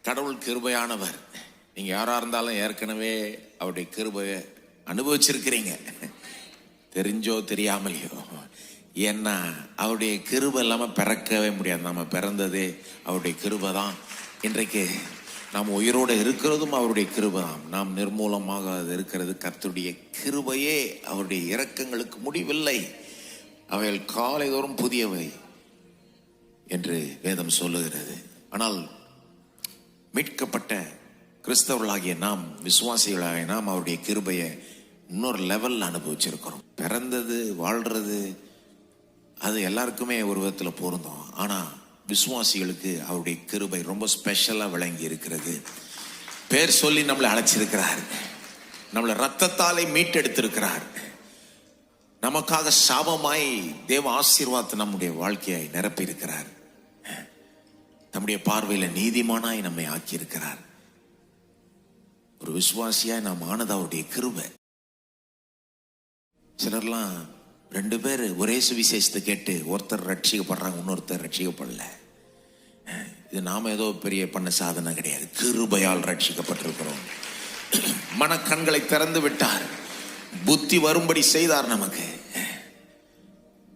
கடவுள் கிருபையானவர். நீங்க யாரா இருந்தாலும் ஏற்கனவே அவருடைய கிருபையை அனுபவிச்சிருக்கிறீங்க, தெரிஞ்சோ தெரியாமலையோ. ஏன்னா அவருடைய கிருபை இல்லாம பிறக்கவே முடியாது. நம்ம பிறந்ததே அவருடைய கிருபை தான். இன்றைக்கு நாம் உயிரோடு இருக்கிறதும் அவருடைய கிருபை தான். நாம் நிர்மூலமாக இருக்கிறது கர்த்தருடைய கிருபையே. அவருடைய இரக்கங்களுக்கு முடிவில்லை, அவைகள் காலை தோறும் புதியவை என்று வேதம் சொல்லுகிறது. ஆனால் மீட்கப்பட்ட கிறிஸ்தவர்களாகிய நாம், விசுவாசிகளாகிய நாம் அவருடைய கிருபையை இன்னொரு லெவல்ல அனுபவிச்சிருக்கிறோம். பிறந்தது வாழ்றது அது எல்லாருக்குமே ஒரு விதத்தில் பொருந்தும். ஆனா விசுவாசிகளுக்கு அவருடைய கிருபை ரொம்ப ஸ்பெஷலா விளங்கி இருக்கிறது. பேர் சொல்லி நம்மளை அழைச்சிருக்கிறார், நம்மளை ரத்தத்தாலே மீட்டெடுத்திருக்கிறார். நமக்காக சாபமாய் தேவ ஆசீர்வாதத்தை நம்முடைய வாழ்க்கையை நிரப்பி இருக்கிறார். நம்முடைய பார்வையில நீதிமானாய் நம்மை ஆக்கி இருக்கிறார். ஒரு விசுவாசியாய் நாம் ஆனது அவருடைய கிருபை. சிலர்லாம் 2 பேர் ஒரே சுவிசேஷத்தை கேட்டு ஒருத்தர் ரட்சிக்கப்படுறாங்க, இன்னொருத்தர் ரட்சிக்கப்படல. இது நாம ஏதோ பெரிய பண்ண சாதனை கிடையாது, கிருபையால் ரட்சிக்கப்பட்டிருக்கிறோம். மனக்கண்களை திறந்து விட்டார், புத்தி வரும்படி செய்தார் நமக்கு.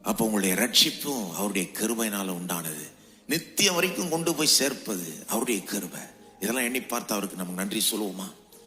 அப்போ உங்களுடைய ரட்சிப்பும் அவருடைய கிருபையினால உண்டானது. நித்தியம் வரைக்கும் கொண்டு போய் சேர்ப்பது அவருடைய கிருபை. இதெல்லாம் எண்ணி பார்த்து அவருக்கு நமக்கு நன்றி சொல்லுவோமா?